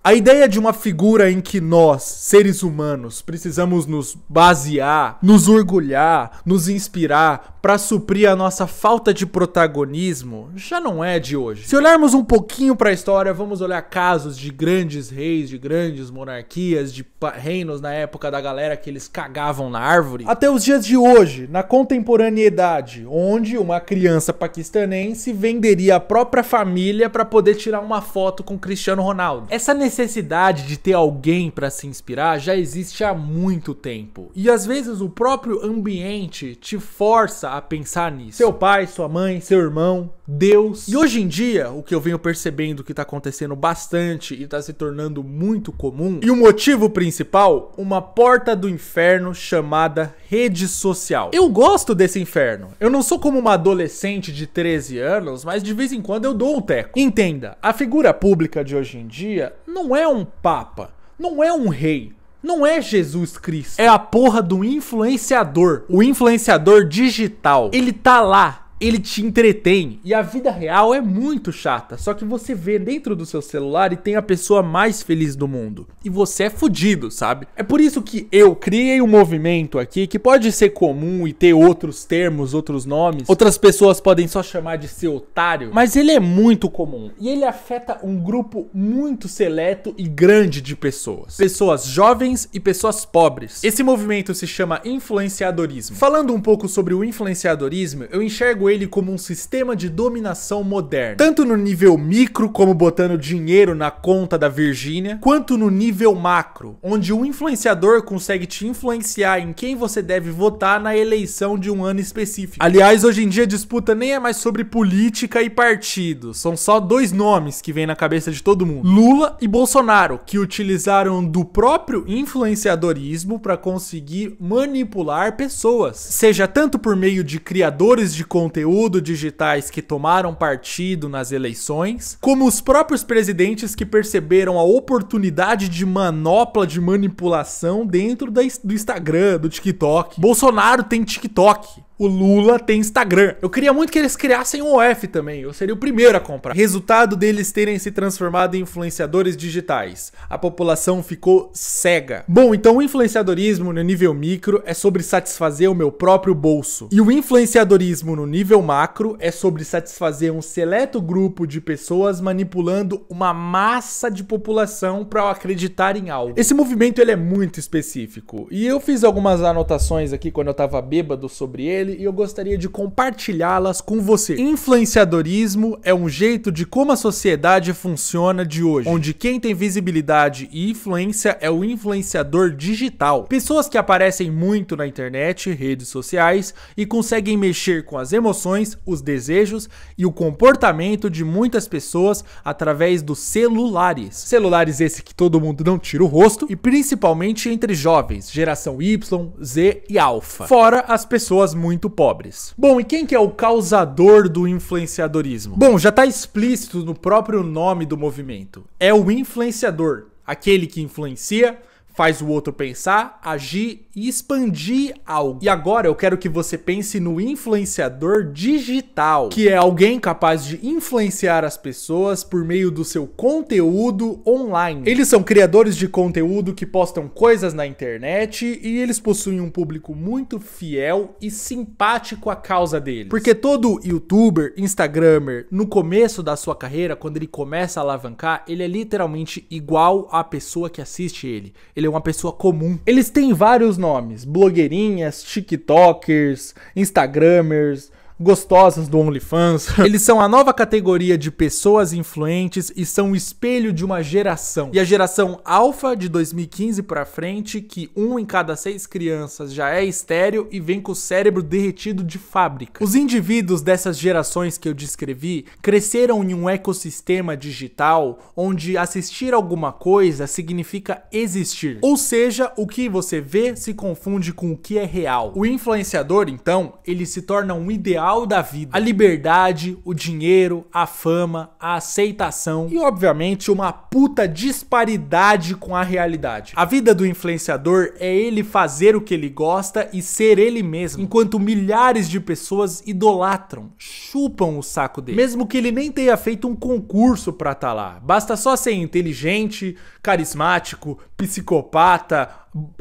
A ideia de uma figura em que nós, seres humanos, precisamos nos basear, nos orgulhar, nos inspirar para suprir a nossa falta de protagonismo já não é de hoje. Se olharmos um pouquinho para a história, vamos olhar casos de grandes reis, de grandes monarquias, de reinos na época da galera que eles cagavam na árvore, até os dias de hoje, na contemporaneidade, onde uma criança paquistanense venderia a própria família para poder tirar uma foto com Cristiano Ronaldo. Essa necessidade de ter alguém para se inspirar já existe há muito tempo. E às vezes o próprio ambiente te força a pensar nisso. Seu pai, sua mãe, seu irmão, Deus. E hoje em dia, o que eu venho percebendo que tá acontecendo bastante e tá se tornando muito comum, e o motivo principal, uma porta do inferno chamada rede social. Eu gosto desse inferno. Eu não sou como uma adolescente de 13 anos, mas de vez em quando eu dou um teco. Entenda, a figura pública de hoje em dia não é um papa, não é um rei. Não é Jesus Cristo, é a porra do influenciador, o influenciador digital. Ele tá lá, ele te entretém e a vida real é muito chata, só que você vê dentro do seu celular e tem a pessoa mais feliz do mundo. E você é fudido, sabe? É por isso que eu criei um movimento aqui que pode ser comum e ter outros termos, outros nomes. Outras pessoas podem só chamar de ser otário, mas ele é muito comum e ele afeta um grupo muito seleto e grande de pessoas. Pessoas jovens e pessoas pobres. Esse movimento se chama influenciadorismo. Falando um pouco sobre o influenciadorismo, eu enxergo ele como um sistema de dominação moderno, tanto no nível micro, como botando dinheiro na conta da Virgínia, quanto no nível macro, onde o influenciador consegue te influenciar em quem você deve votar na eleição de um ano específico. Aliás, hoje em dia a disputa nem é mais sobre política e partido, são só dois nomes que vêm na cabeça de todo mundo: Lula e Bolsonaro, que utilizaram do próprio influenciadorismo para conseguir manipular pessoas, seja tanto por meio de criadores de conteúdo digitais que tomaram partido nas eleições, como os próprios presidentes que perceberam a oportunidade de manopla de manipulação dentro do Instagram, do TikTok. Bolsonaro tem TikTok. O Lula tem Instagram. Eu queria muito que eles criassem um OF também. Eu seria o primeiro a comprar. Resultado deles terem se transformado em influenciadores digitais. A população ficou cega. Bom, então o influenciadorismo no nível micro é sobre satisfazer o meu próprio bolso. E o influenciadorismo no nível macro é sobre satisfazer um seleto grupo de pessoas manipulando uma massa de população para acreditar em algo. Esse movimento ele é muito específico. E eu fiz algumas anotações aqui quando eu tava bêbado sobre ele. E eu gostaria de compartilhá-las com você. Influenciadorismo é um jeito de como a sociedade funciona de hoje, onde quem tem visibilidade e influência é o influenciador digital. Pessoas que aparecem muito na internet, redes sociais e conseguem mexer com as emoções, os desejos e o comportamento de muitas pessoas através dos celulares. Celulares esse que todo mundo não tira o rosto e principalmente entre jovens, geração Y, Z e Alpha. Fora as pessoas muito pobres. Bom, e quem que é o causador do influenciadorismo? Bom, já tá explícito no próprio nome do movimento. É o influenciador, aquele que influencia, faz o outro pensar, agir e expandir algo. E agora eu quero que você pense no influenciador digital, que é alguém capaz de influenciar as pessoas por meio do seu conteúdo online. Eles são criadores de conteúdo que postam coisas na internet e eles possuem um público muito fiel e simpático à causa deles. Porque todo youtuber, instagramer, no começo da sua carreira, quando ele começa a alavancar, ele é literalmente igual à pessoa que assiste ele. Ele é uma pessoa comum. Eles têm vários nomes: blogueirinhas, tiktokers, instagramers, gostosas do OnlyFans. Eles são a nova categoria de pessoas influentes e são o espelho de uma geração. E a geração Alpha de 2015 pra frente, que 1 em cada 6 crianças já é estéril e vem com o cérebro derretido de fábrica. Os indivíduos dessas gerações que eu descrevi cresceram em um ecossistema digital onde assistir alguma coisa significa existir. Ou seja, o que você vê se confunde com o que é real. O influenciador, então, ele se torna um ideal natural da vida. A liberdade, o dinheiro, a fama, a aceitação e, obviamente, uma puta disparidade com a realidade. A vida do influenciador é ele fazer o que ele gosta e ser ele mesmo, enquanto milhares de pessoas idolatram, chupam o saco dele. Mesmo que ele nem tenha feito um concurso pra estar lá. Basta só ser inteligente, carismático, psicopata,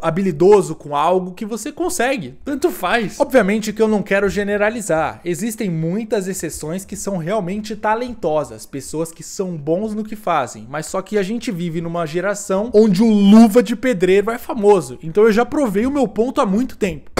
habilidoso com algo que você consegue. Tanto faz. Obviamente que eu não quero generalizar. Existem muitas exceções que são realmente talentosas, pessoas que são bons no que fazem, mas só que a gente vive numa geração onde o luva de pedreiro é famoso. Então eu já provei o meu ponto há muito tempo.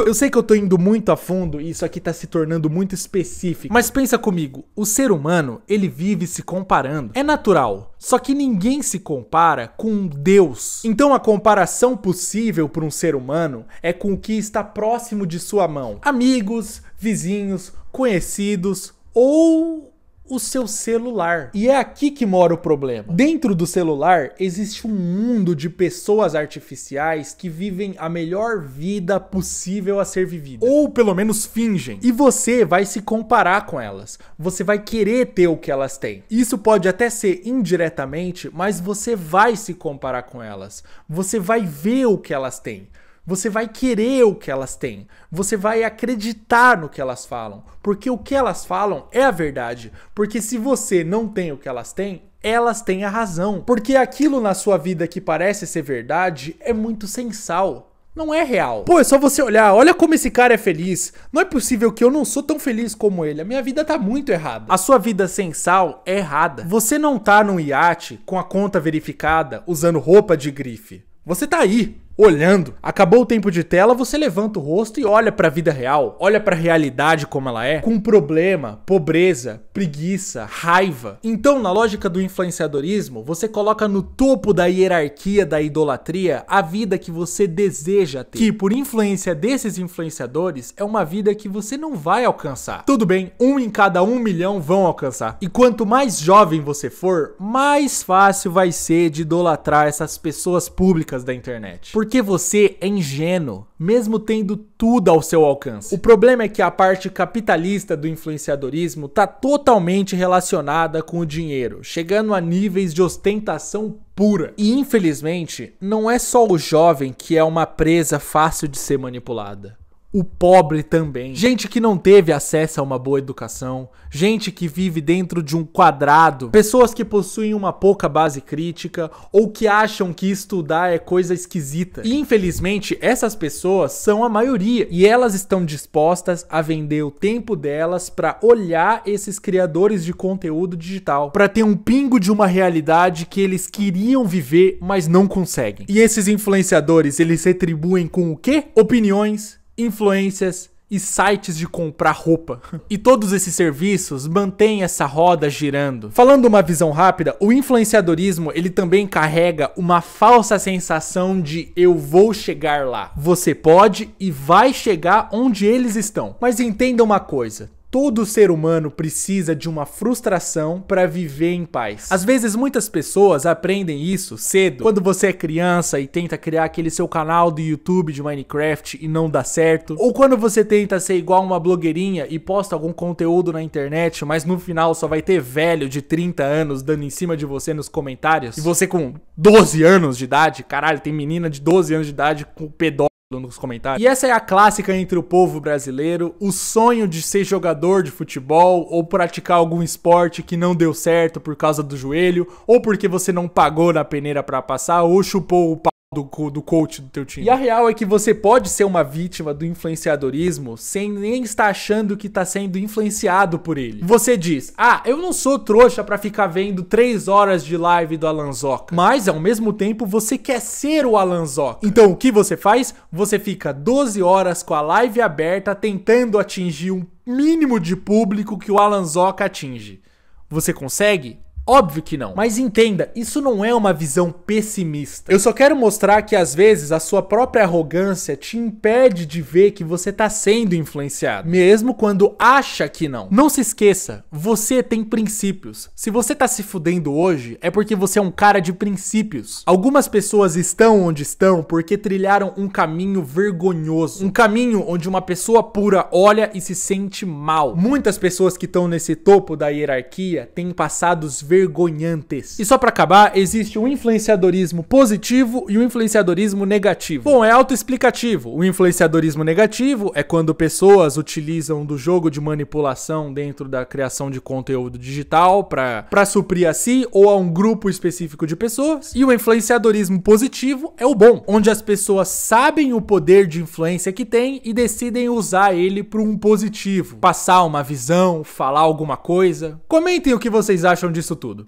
Eu sei que eu tô indo muito a fundo e isso aqui tá se tornando muito específico, mas pensa comigo, o ser humano, ele vive se comparando. É natural, só que ninguém se compara com Deus. Então a comparação possível para um ser humano é com o que está próximo de sua mão. Amigos, vizinhos, conhecidos ou o seu celular. E é aqui que mora o problema. Dentro do celular existe um mundo de pessoas artificiais que vivem a melhor vida possível a ser vivida. Ou pelo menos fingem. E você vai se comparar com elas. Você vai querer ter o que elas têm. Isso pode até ser indiretamente, mas você vai se comparar com elas. Você vai ver o que elas têm. Você vai querer o que elas têm. Você vai acreditar no que elas falam. Porque o que elas falam é a verdade. Porque se você não tem o que elas têm a razão. Porque aquilo na sua vida que parece ser verdade é muito sem sal. Não é real. Pô, é só você olhar. Olha como esse cara é feliz. Não é possível que eu não sou tão feliz como ele. A minha vida tá muito errada. A sua vida sem sal é errada. Você não tá num iate com a conta verificada, usando roupa de grife. Você tá aí, olhando. Acabou o tempo de tela, você levanta o rosto e olha pra vida real, olha pra realidade como ela é, com problema, pobreza, preguiça, raiva. Então, na lógica do influenciadorismo, você coloca no topo da hierarquia da idolatria a vida que você deseja ter, que por influência desses influenciadores é uma vida que você não vai alcançar. Tudo bem, 1 em cada 1 milhão vão alcançar. E quanto mais jovem você for, mais fácil vai ser de idolatrar essas pessoas públicas da internet. Porque você é ingênuo, mesmo tendo tudo ao seu alcance. O problema é que a parte capitalista do influenciadorismo tá totalmente relacionada com o dinheiro, chegando a níveis de ostentação pura. E infelizmente, não é só o jovem que é uma presa fácil de ser manipulada. O pobre também. Gente que não teve acesso a uma boa educação. Gente que vive dentro de um quadrado. Pessoas que possuem uma pouca base crítica ou que acham que estudar é coisa esquisita. E infelizmente essas pessoas são a maioria. E elas estão dispostas a vender o tempo delas para olhar esses criadores de conteúdo digital. Para ter um pingo de uma realidade que eles queriam viver, mas não conseguem. E esses influenciadores, eles retribuem com o quê? Opiniões, influências e sites de comprar roupa. E todos esses serviços mantêm essa roda girando. Falando uma visão rápida, o influenciadorismo ele também carrega uma falsa sensação de eu vou chegar lá. Você pode e vai chegar onde eles estão. Mas entenda uma coisa. Todo ser humano precisa de uma frustração para viver em paz. Às vezes muitas pessoas aprendem isso cedo, quando você é criança e tenta criar aquele seu canal do YouTube de Minecraft e não dá certo, ou quando você tenta ser igual uma blogueirinha e posta algum conteúdo na internet, mas no final só vai ter velho de 30 anos dando em cima de você nos comentários, e você com 12 anos de idade, caralho, tem menina de 12 anos de idade com pedófilo nos comentários. E essa é a clássica entre o povo brasileiro, o sonho de ser jogador de futebol ou praticar algum esporte que não deu certo por causa do joelho, ou porque você não pagou na peneira pra passar, ou chupou o pau do coach do teu time. E a real é que você pode ser uma vítima do influenciadorismo sem nem estar achando que tá sendo influenciado por ele. Você diz, eu não sou trouxa pra ficar vendo 3 horas de live do Alan Zoca. Mas, ao mesmo tempo, você quer ser o Alan Zoca. Então, o que você faz? Você fica 12 horas com a live aberta tentando atingir um mínimo de público que o Alan Zoca atinge. Você consegue? Óbvio que não. Mas entenda, isso não é uma visão pessimista. Eu só quero mostrar que às vezes a sua própria arrogância te impede de ver que você tá sendo influenciado, mesmo quando acha que não. Não se esqueça, você tem princípios. Se você tá se fudendo hoje, é porque você é um cara de princípios. Algumas pessoas estão onde estão porque trilharam um caminho vergonhoso. Um caminho onde uma pessoa pura olha e se sente mal. Muitas pessoas que estão nesse topo da hierarquia têm passados vergonhantes. E só pra acabar, existe o influenciadorismo positivo e o influenciadorismo negativo. Bom, é autoexplicativo. O influenciadorismo negativo é quando pessoas utilizam do jogo de manipulação dentro da criação de conteúdo digital pra suprir a si ou a um grupo específico de pessoas. E o influenciadorismo positivo é o bom, onde as pessoas sabem o poder de influência que tem e decidem usar ele para um positivo. Passar uma visão, falar alguma coisa. Comentem o que vocês acham disso tudo.